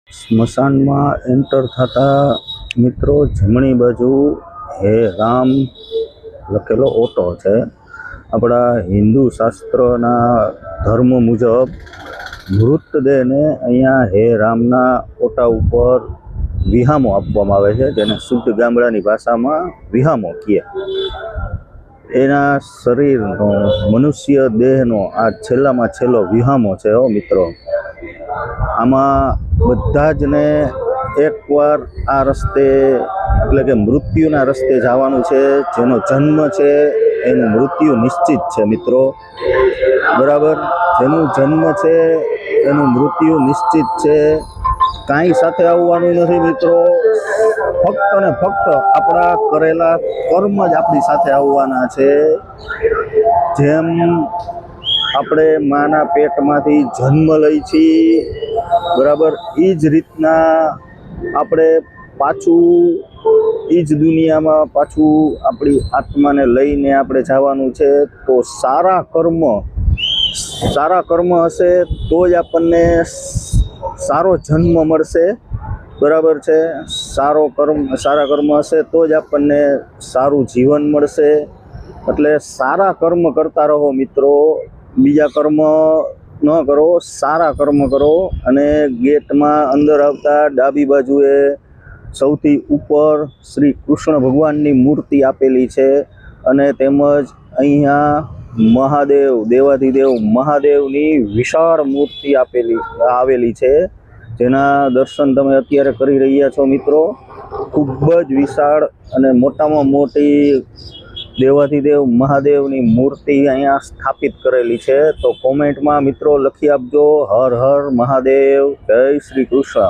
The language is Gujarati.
સ્મશાનમાં એન્ટર થતા મિત્રો જમણી બાજુ હે રામ લખેલો ઓટો છે. આપણા હિન્દુ શાસ્ત્રના ધર્મ મુજબ મૃતદેહને અહીંયા હે રામના ઓટા ઉપર વિહામો આપવામાં આવે છે, જેને શુદ્ધ ગામડાની ભાષામાં વિહામો કહે. એના શરીરનો મનુષ્ય દેહનો આ છેલ્લામાં છેલ્લો વિહામો છે મિત્રો. આમાં બધા જ ને એકવાર આ રસ્તે એટલે કે મૃત્યુના રસ્તે જવાનું છે. જેનો જન્મ છે એનું મૃત્યુ નિશ્ચિત છે મિત્રો, બરાબર. જેનું જન્મ છે એનું મૃત્યુ નિશ્ચિત છે. કાંઈ સાથે આવવાનું નથી મિત્રો, ફક્ત ને ફક્ત આપણા કરેલા કર્મ જ આપણી સાથે આવવાના છે. જેમ આપણે માના પેટમાંથી જન્મ લઈ છીએ, બરાબર, એ જ રીતના આપણે પાછું એ જ દુનિયામાં પાછું આપણી આત્માને લઈને આપણે જવાનું છે. તો સારા કર્મ હશે તો જ આપણને સારો જન્મ મળશે, બરાબર છે. સારા કર્મ હશે તો જ આપણને સારું જીવન મળશે. એટલે સારા કર્મ કરતા રહો મિત્રો, બીજા કર્મ ન કરો, સારા કર્મ કરો. અને ગેટમાં અંદર આવતા ડાબી બાજુએ સૌથી ઉપર શ્રી કૃષ્ણ ભગવાનની મૂર્તિ આપેલી છે. અને તેમજ અહીંયા મહાદેવ, દેવાધિદેવ મહાદેવની વિશાળ મૂર્તિ આવેલી છે, જેના દર્શન તમે અત્યારે કરી રહ્યા છો મિત્રો. ખૂબ જ વિશાળ અને મોટામાં મોટી દેવાધિદેવ મહાદેવની મૂર્તિ અહીંયા સ્થાપિત કરેલી છે. તો કોમેન્ટમાં મિત્રો લખી આપજો, હર હર મહાદેવ, જય શ્રી કૃષ્ણ.